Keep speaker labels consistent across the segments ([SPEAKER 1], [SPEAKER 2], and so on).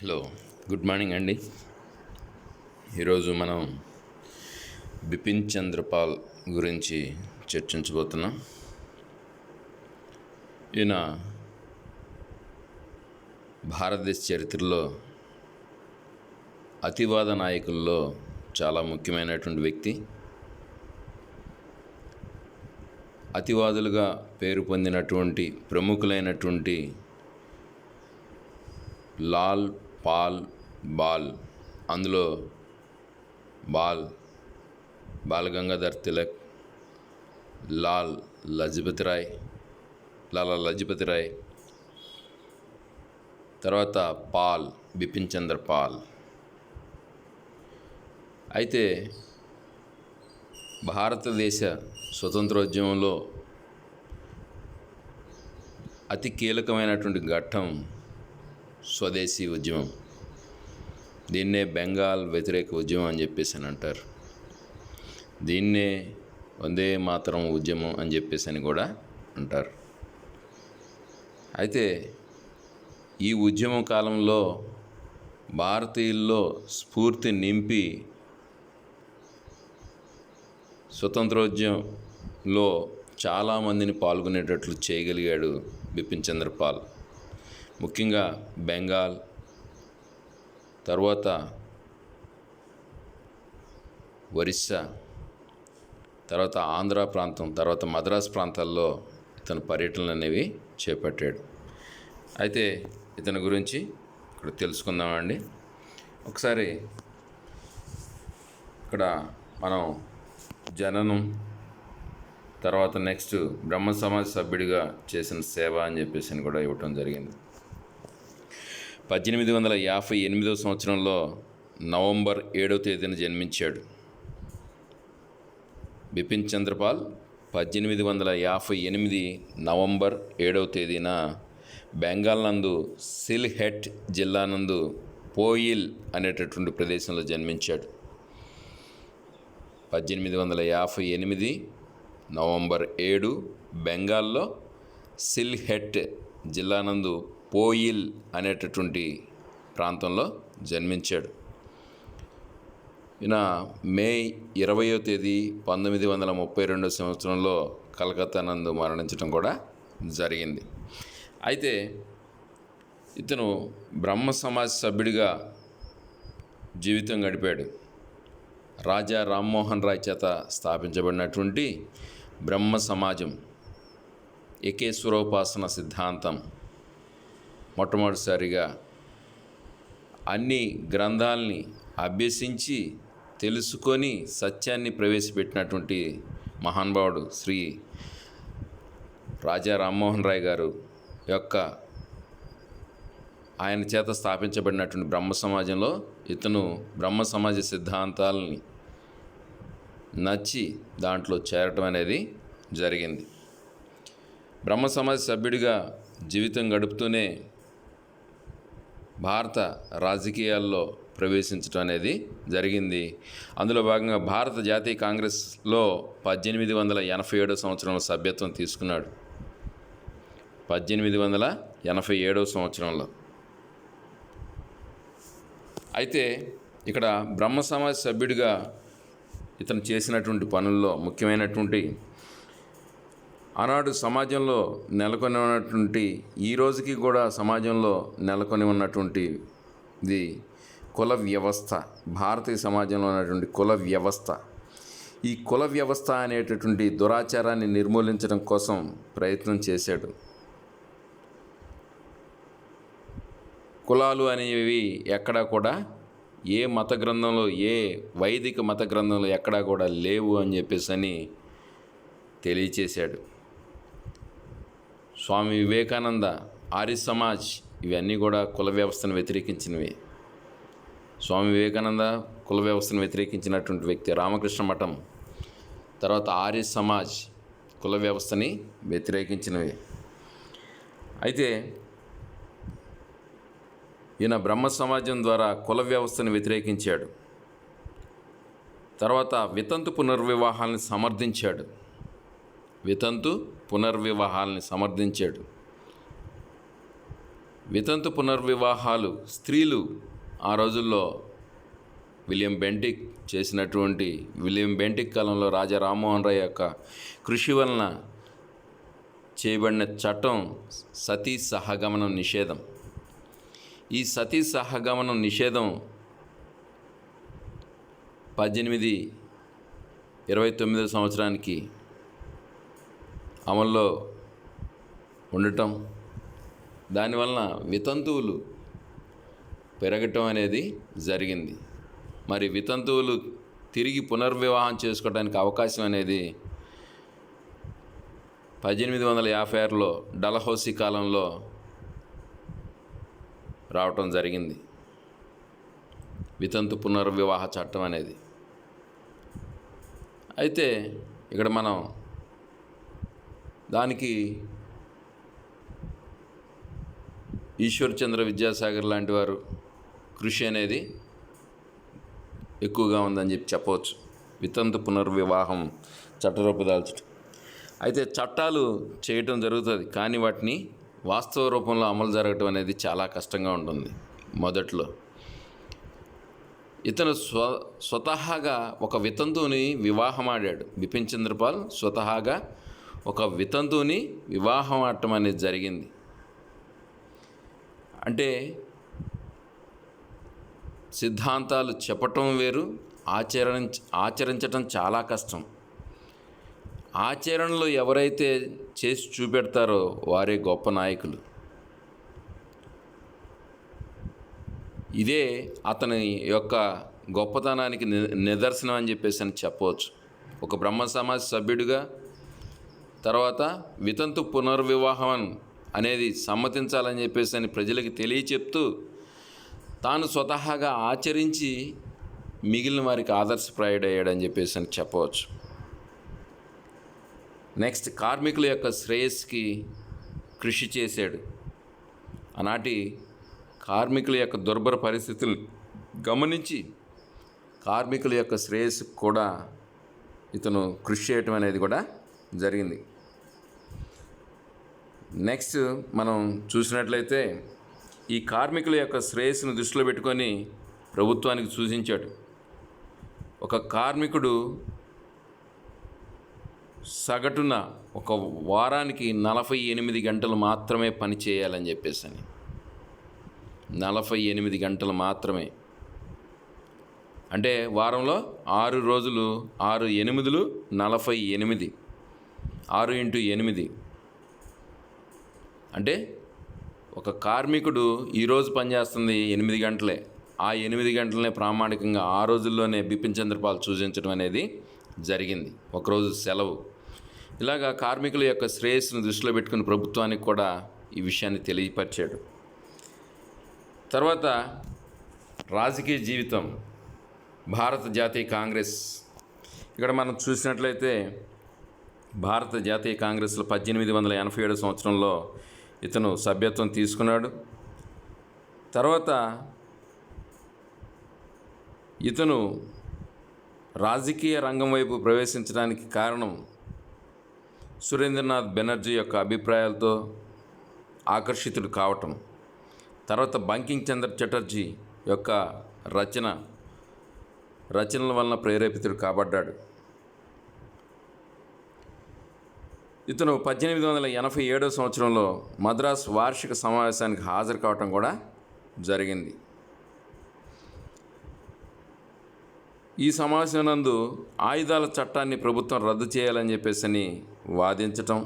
[SPEAKER 1] Hello, good morning అండి. ఈరోజు మనం బిపిన్ చంద్రపాల్ గురించి చర్చించబోతున్నాం. ఈయన భారతదేశ చరిత్రలో అతివాద నాయకుల్లో చాలా ముఖ్యమైనటువంటి వ్యక్తి. అతివాదులుగా పేరు పొందినటువంటి ప్రముఖులైనటువంటి లాల్, పాల్, బాల్, అందులో బాల్ గంగాధర్ తిలక్, లాలా లజపతి రాయ్, తర్వాత పాల్, బిపిన్ చంద్ర పాల్. అయితే భారతదేశ స్వతంత్రోద్యమంలో అతి కీలకమైనటువంటి ఘట్టం స్వదేశీ ఉద్యమం. దీన్నే బెంగాల్ వ్యతిరేక ఉద్యమం అని చెప్పేసి అని అంటారు. దీన్నే వందే మాతరం ఉద్యమం అని చెప్పేసి అని కూడా అంటారు. అయితే ఈ ఉద్యమం కాలంలో భారతీయుల్లో స్ఫూర్తి నింపి స్వతంత్రోద్యమంలో చాలామందిని పాల్గొనేటట్లు చేయగలిగాడు బిపిన్ చంద్రపాల్. ముఖ్యంగా బెంగాల్, తర్వాత ఒరిస్సా, తర్వాత ఆంధ్ర ప్రాంతం, తర్వాత మద్రాస్ ప్రాంతాల్లో ఇతను పర్యటనలు అనేవి చేపట్టాడు. అయితే ఇతని గురించి ఇక్కడ తెలుసుకుందామండి. ఒకసారి ఇక్కడ మనం జననం, తర్వాత నెక్స్ట్ బ్రహ్మ సమాజ్ సభ్యుడిగా చేసిన సేవ అని చెప్పేసి కూడా ఇవ్వటం జరిగింది. 1858 సంవత్సరంలో నవంబర్ 7వ తేదీన జన్మించాడు బిపిన్ చంద్రపాల్. 1858 నవంబర్ 7వ తేదీన బెంగాల్ నందు సిల్హెట్ జిల్లా నందు పోయిల్ అనేటటువంటి ప్రదేశంలో జన్మించాడు. 1858 నవంబర్ 7 బెంగాల్లో సిల్హెట్ జిల్లా నందు పోయిల్ అనేటటువంటి ప్రాంతంలో జన్మించాడు. ఈయన మే 20వ తేదీ 1932 సంవత్సరంలో కలకత్తా నందు మరణించడం కూడా జరిగింది. అయితే ఇతను బ్రహ్మ సమాజ్ సభ్యుడిగా జీవితం గడిపాడు. రాజా రామ్మోహన్ రాయ్ చేత స్థాపించబడినటువంటి బ్రహ్మ సమాజం ఏకేశ్వరోపాసన సిద్ధాంతం మొట్టమొదటిసారిగా అన్ని గ్రంథాలని అభ్యసించి తెలుసుకొని సత్యాన్ని ప్రవేశపెట్టినటువంటి మహానుభావుడు శ్రీ రాజా రామ్మోహన్ రాయ్ గారు యొక్క ఆయన చేత స్థాపించబడినటువంటి బ్రహ్మ సమాజంలో ఇతను బ్రహ్మ సమాజ సిద్ధాంతాలని నచ్చి దాంట్లో చేరటం అనేది జరిగింది. బ్రహ్మ సమాజ సభ్యుడిగా జీవితం గడుపుతూనే భారత రాజకీయాల్లో ప్రవేశించడం అనేది జరిగింది. అందులో భాగంగా భారత జాతీయ కాంగ్రెస్లో 1887 సంవత్సరంలో సభ్యత్వం తీసుకున్నాడు. 1887 సంవత్సరంలో. అయితే ఇక్కడ బ్రహ్మ సమాజ్ సభ్యుడిగా ఇతను చేసినటువంటి పనుల్లో ముఖ్యమైనటువంటి ఆనాడు సమాజంలో నెలకొని ఉన్నటువంటి, ఈ రోజుకి కూడా సమాజంలో నెలకొని ఉన్నటువంటిది కుల వ్యవస్థ. భారతీయ సమాజంలో ఉన్నటువంటి కుల వ్యవస్థ. ఈ కుల వ్యవస్థ అనేటటువంటి దురాచారాన్ని నిర్మూలించడం కోసం ప్రయత్నం చేశాడు. కులాలు అనేవి ఎక్కడా కూడా ఏ మత గ్రంథంలో, ఏ వైదిక మత గ్రంథంలో ఎక్కడా కూడా లేవు అని చెప్పేసి అని తెలియచేశాడు. స్వామి వివేకానంద, ఆర్య సమాజ్ ఇవన్నీ కూడా కుల వ్యవస్థను వ్యతిరేకించినవి. స్వామి వివేకానంద కుల వ్యవస్థను వ్యతిరేకించినటువంటి వ్యక్తి. రామకృష్ణ మఠం, తర్వాత ఆర్య సమాజ్ కుల వ్యవస్థని వ్యతిరేకించినవి. అయితే ఈయన బ్రహ్మ సమాజం ద్వారా కుల వ్యవస్థను వ్యతిరేకించాడు. తర్వాత వితంతు పునర్వివాహాలను సమర్థించాడు. వితంతు పునర్వివాహాలని సమర్థించాడు. వితంతు పునర్వివాహాలు స్త్రీలు ఆ రోజుల్లో విలియం బెంటిక్ కాలంలో రాజా రామ్మోహన్ రాయ్ యొక్క కృషి వలన చేయబడిన చట్టం సతీ సహగమనం నిషేధం. ఈ సతీ సహగమనం నిషేధం 1829 సంవత్సరానికి అమల్లో ఉండటం, దానివలన వితంతువులు పెరగటం అనేది జరిగింది. మరి వితంతువులు తిరిగి పునర్వివాహం చేసుకోవడానికి అవకాశం అనేది 1856లో డల్హౌసీ కాలంలో రావటం జరిగింది, వితంతు పునర్వివాహ చట్టం అనేది. అయితే ఇక్కడ మనం దానికి ఈశ్వర్ చంద్ర విద్యాసాగర్ లాంటి వారు కృషి అనేది ఎక్కువగా ఉందని చెప్పవచ్చు, వితంతు పునర్వివాహం చట్టరూపదాల్చడం. అయితే చట్టాలు చేయటం జరుగుతుంది, కానీ వాటిని వాస్తవ రూపంలో అమలు జరగటం అనేది చాలా కష్టంగా ఉంటుంది. మొదట్లో ఇతను స్వతహాగా ఒక వితంతువుని వివాహం ఆడాడు. బిపిన్ చంద్రపాల్ స్వతహాగా ఒక వితంతువుని వివాహం ఆడటం అనేది జరిగింది. అంటే సిద్ధాంతాలు చెప్పటం వేరు, ఆచరించటం చాలా కష్టం. ఆచరణలో ఎవరైతే చేసి చూపెడతారో వారే గొప్ప నాయకులు. ఇదే అతని యొక్క గొప్పతనానికి నిదర్శనం అని చెప్పవచ్చు. ఒక బ్రహ్మ సమాజ సభ్యుడిగా, తర్వాత వితంతు పునర్వివాహం అనేది సమ్మతించాలని చెప్పేసి ప్రజలకు తెలియచెప్తూ తాను స్వతహాగా ఆచరించి మిగిలిన వారికి ఆదర్శప్రాయుడయ్యాడని చెప్పవచ్చు. నెక్స్ట్, కార్మికుల యొక్క శ్రేయస్కి కృషి చేశాడు. ఆనాటి కార్మికుల యొక్క దుర్భర పరిస్థితులు గమనించి కార్మికుల యొక్క శ్రేయస్సు కూడా ఇతను కృషి చేయటం అనేది కూడా జరిగింది. నెక్స్ట్ మనం చూసినట్లయితే ఈ కార్మికుల యొక్క శ్రేయస్సును దృష్టిలో పెట్టుకొని ప్రభుత్వానికి సూచించాడు. ఒక కార్మికుడు సగటున ఒక వారానికి 48 గంటలు మాత్రమే పని చేయాలని చెప్పేసి 48 గంటలు మాత్రమే. అంటే వారంలో 6 రోజులు, 6 8 48, 6 × 8. అంటే ఒక కార్మికుడు ఈరోజు పనిచేస్తుంది 8 గంటలే. ఆ 8 గంటలనే ప్రామాణికంగా ఆ రోజుల్లోనే బిపిన్ చంద్రపాల్ సూచించడం అనేది జరిగింది, ఒకరోజు సెలవు. ఇలాగా కార్మికుల యొక్క శ్రేయస్సును దృష్టిలో పెట్టుకుని ప్రభుత్వానికి కూడా ఈ విషయాన్ని తెలియపరిచాడు. తర్వాత రాజకీయ జీవితం, భారత జాతీయ కాంగ్రెస్. ఇక్కడ మనం చూసినట్లయితే భారత జాతీయ కాంగ్రెస్లో 1887 సంవత్సరంలో ఇతను సభ్యత్వం తీసుకున్నాడు. తర్వాత ఇతను రాజకీయ రంగం వైపు ప్రవేశించడానికి కారణం సురేంద్రనాథ్ బెనర్జీ యొక్క అభిప్రాయాలతో ఆకర్షితుడు కావటం, తర్వాత బంకిం చంద్ర చటర్జీ యొక్క రచనల వలన ప్రేరేపితుడు కాబడ్డాడు. ఇతను 1887 సంవత్సరంలో మద్రాసు వార్షిక సమావేశానికి హాజరు కావటం కూడా జరిగింది. ఈ సమావేశం నందు ఆయుధాల చట్టాన్ని ప్రభుత్వం రద్దు చేయాలని చెప్పేసి వాదించటం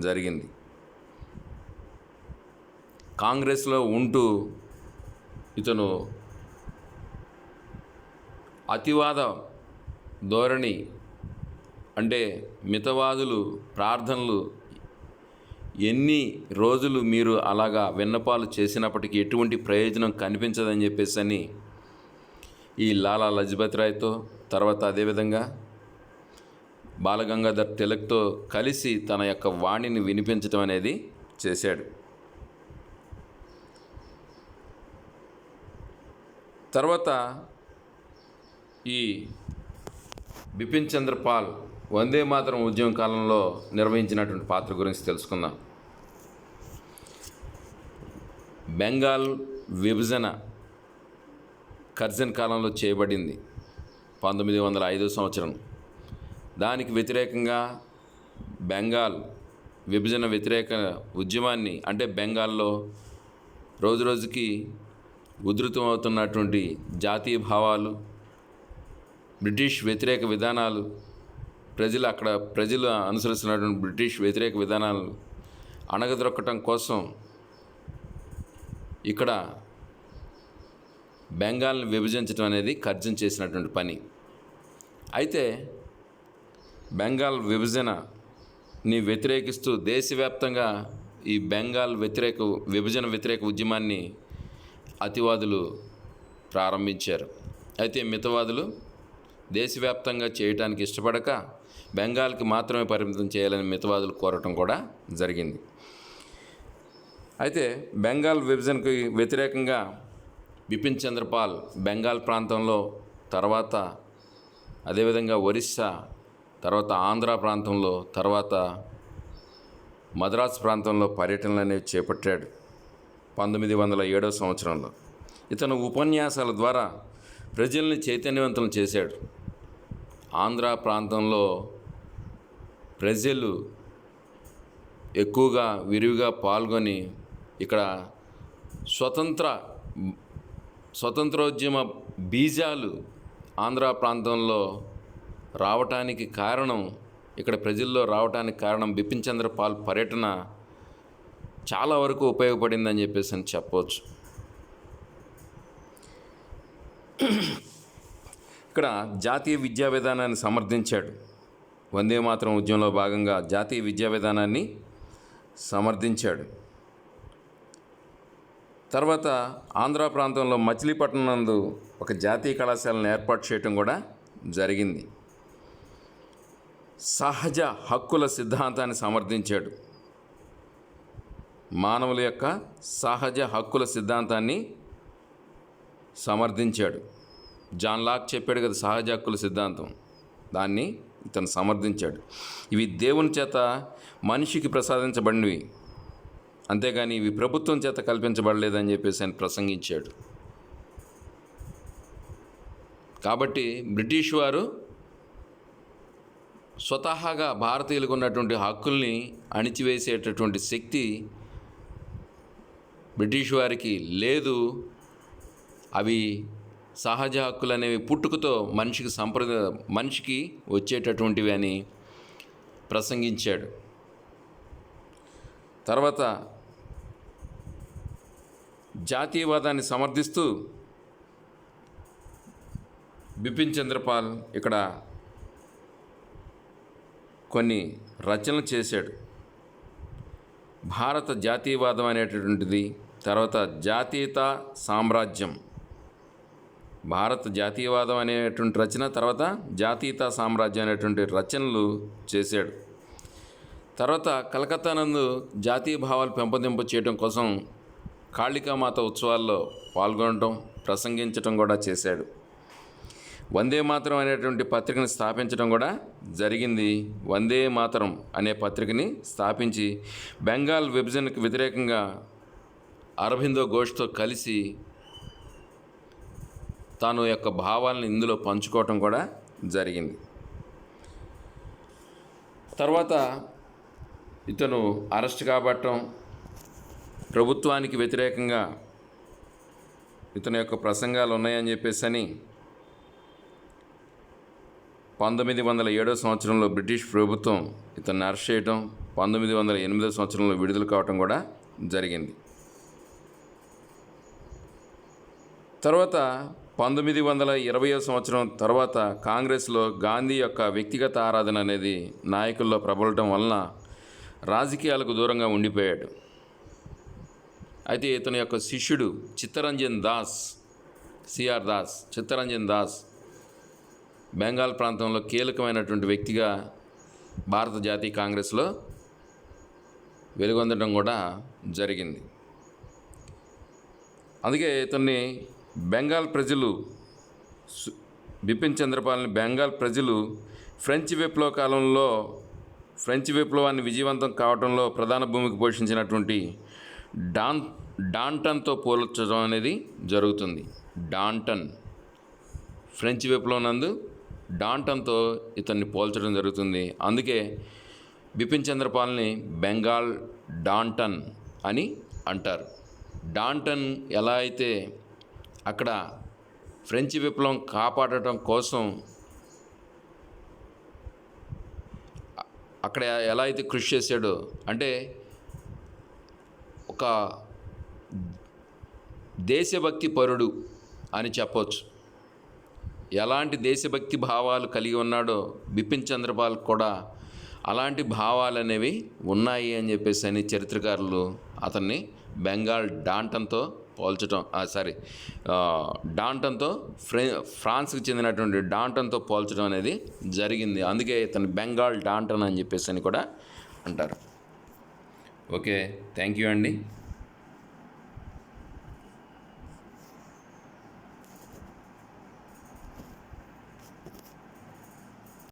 [SPEAKER 1] జరిగింది. కాంగ్రెస్లో ఉంటూ ఇతను అతివాద ధోరణి, అంటే మితవాదులు ప్రార్థనలు ఎన్ని రోజులు మీరు అలాగా విన్నపాలు చేసినప్పటికీ ఎటువంటి ప్రయోజనం కనిపించదని చెప్పేసి ఈ లాలా లజపతి రాయ్తో, తర్వాత అదేవిధంగా బాలగంగాధర్ తిలక్తో కలిసి తన యొక్క వాణిని వినిపించడం అనేది చేశాడు. తర్వాత ఈ బిపిన్ చంద్రపాల్ వందే మాతరం ఉద్యమం కాలంలో నిర్వహించినటువంటి పాత్ర గురించి తెలుసుకుందాం. బెంగాల్ విభజన కర్జన్ కాలంలో చేయబడింది 1905 సంవత్సరం. దానికి వ్యతిరేకంగా బెంగాల్ విభజన వ్యతిరేక ఉద్యమాన్ని, అంటే బెంగాల్లో రోజురోజుకి ఉధృతమవుతున్నటువంటి జాతీయ భావాలు, బ్రిటిష్ వ్యతిరేక విధానాలు, ప్రజలు అనుసరిస్తున్నటువంటి బ్రిటిష్ వ్యతిరేక విధానాలు అణగదొక్కటం కోసం ఇక్కడ బెంగాల్ని విభజించడం అనేది కర్జన్ చేసినటువంటి పని. అయితే బెంగాల్ విభజనని వ్యతిరేకిస్తూ దేశవ్యాప్తంగా ఈ బెంగాల్ విభజన వ్యతిరేక ఉద్యమాన్ని అతివాదులు ప్రారంభించారు. అయితే మితవాదులు దేశవ్యాప్తంగా చేయటానికి ఇష్టపడక బెంగాల్కి మాత్రమే పరిమితం చేయాలని మితవాదులు కోరటం కూడా జరిగింది. అయితే బెంగాల్ విభజనకు వ్యతిరేకంగా బిపిన్ చంద్రపాల్ బెంగాల్ ప్రాంతంలో, తర్వాత అదేవిధంగా ఒరిస్సా, తర్వాత ఆంధ్ర ప్రాంతంలో, తర్వాత మద్రాసు ప్రాంతంలో పర్యటనలు అనేవి చేపట్టాడు 1907 సంవత్సరంలో. ఇతను ఉపన్యాసాల ద్వారా ప్రజల్ని చైతన్యవంతం చేశాడు. ఆంధ్ర ప్రాంతంలో ప్రజలు ఎక్కువగా విరివిగా పాల్గొని ఇక్కడ స్వతంత్రోద్యమ బీజాలు ఆంధ్ర ప్రాంతంలో రావటానికి కారణం, ఇక్కడ ప్రజల్లో రావటానికి కారణం బిపిన్ చంద్రపాల్ పర్యటన చాలా వరకు ఉపయోగపడిందని చెప్పేసి అని చెప్పవచ్చు. ఇక్కడ జాతీయ విద్యా విధానాన్ని సమర్థించాడు. వందే మాతరం ఉద్యమంలో భాగంగా జాతీయ విద్యా విధానాన్ని సమర్థించాడు. తర్వాత ఆంధ్ర ప్రాంతంలో మచిలీపట్నం నందు ఒక జాతీయ కళాశాలను ఏర్పాటు చేయటం కూడా జరిగింది. సహజ హక్కుల సిద్ధాంతాన్ని సమర్థించాడు. మానవుల యొక్క సహజ హక్కుల సిద్ధాంతాన్ని సమర్థించాడు. జాన్ లాక్ చెప్పాడు కదా సహజ హక్కుల సిద్ధాంతం, దాన్ని ఇతను సమర్థించాడు. ఇవి దేవుని చేత మనిషికి ప్రసాదించబడినవి, అంతేగాని ఇవి ప్రభుత్వం చేత కల్పించబడలేదని చెప్పేసి ఆయన ప్రసంగించాడు. కాబట్టి బ్రిటిష్ వారు స్వతహాగా భారతీయులకు ఉన్నటువంటి హక్కుల్ని అణిచివేసేటటువంటి శక్తి బ్రిటిష్ వారికి లేదు. అవి సహజ హక్కులు అనేవి పుట్టుకతో మనిషికి వచ్చేటటువంటివి అని ప్రసంగించాడు. తర్వాత జాతీయవాదాన్ని సమర్థిస్తూ బిపిన్ చంద్రపాల్ ఇక్కడ కొన్ని రచనలు చేశాడు. భారత జాతీయవాదం అనేటటువంటిది, తర్వాత జాతీయత సామ్రాజ్యం, భారత జాతీయవాదం అనేటువంటి రచన, తర్వాత జాతీయత సామ్రాజ్యం అనేటువంటి రచనలు చేశాడు. తర్వాత కలకత్తా నందు జాతీయ భావాలు పెంపొందింపు చేయడం కోసం కాళికామాత ఉత్సవాల్లో పాల్గొనడం, ప్రసంగించడం కూడా చేశాడు. వందే మాతరం అనేటువంటి పత్రికని స్థాపించడం కూడా జరిగింది. వందే మాతరం అనే పత్రికని స్థాపించి బెంగాల్ విభజనకు వ్యతిరేకంగా అరబిందో ఘోష్తో కలిసి తాను యొక్క భావాలను ఇందులో పంచుకోవటం కూడా జరిగింది. తర్వాత ఇతను అరెస్ట్ కాబట్టం, ప్రభుత్వానికి వ్యతిరేకంగా ఇతని యొక్క ప్రసంగాలు ఉన్నాయని చెప్పేసి అని 1907 సంవత్సరంలో బ్రిటిష్ ప్రభుత్వం ఇతన్ని అరెస్ట్ చేయటం, 1908 సంవత్సరంలో విడుదల కావటం కూడా జరిగింది. తర్వాత 1920 సంవత్సరం తర్వాత కాంగ్రెస్లో గాంధీ యొక్క వ్యక్తిగత ఆరాధన అనేది నాయకుల్లో ప్రబలటం వలన రాజకీయాలకు దూరంగా ఉండిపోయాడు. అయితే ఇతని యొక్క శిష్యుడు చిత్తరంజన్ దాస్ బెంగాల్ ప్రాంతంలో కీలకమైనటువంటి వ్యక్తిగా భారత జాతీయ కాంగ్రెస్లో వెలుగొందడం కూడా జరిగింది. అందుకే ఇతన్ని బెంగాల్ ప్రజలు, బిపిన్ చంద్రపాల్ని బెంగాల్ ప్రజలు ఫ్రెంచ్ విప్లవ కాలంలో ఫ్రెంచ్ విప్లవాన్ని విజయవంతం కావడంలో ప్రధాన భూమిక పోషించినటువంటి డాన్ డాంటన్తో పోల్చడం అనేది జరుగుతుంది. డాంటన్ ఫ్రెంచ్ విప్లవం నందు డాంటన్తో ఇతన్ని పోల్చడం జరుగుతుంది. అందుకే బిపిన్ చంద్రపాల్ని బెంగాల్ డాంటన్ అని అంటారు. డాంటన్ ఎలా అయితే అక్కడ ఫ్రెంచ్ విప్లవం కాపాడటం కోసం అక్కడ ఎలా అయితే కృషి చేశాడో, అంటే ఒక దేశభక్తి పరుడు అని చెప్పవచ్చు. ఎలాంటి దేశభక్తి భావాలు కలిగి ఉన్నాడో బిపిన్ చంద్రపాల్ కూడా అలాంటి భావాలు అనేవి ఉన్నాయి అని చెప్పేసి అని చరిత్రకారులు అతన్ని బెంగాల్ డాంటన్తో పోల్చడం డాంటన్తో ఫ్రాన్స్కి చెందినటువంటి డాంటన్తో పోల్చడం అనేది జరిగింది. అందుకే ఇతను బెంగాల్ డాంటన్ అని చెప్పేసి అని కూడా అంటారు. ఓకే, థ్యాంక్ యూ అండి.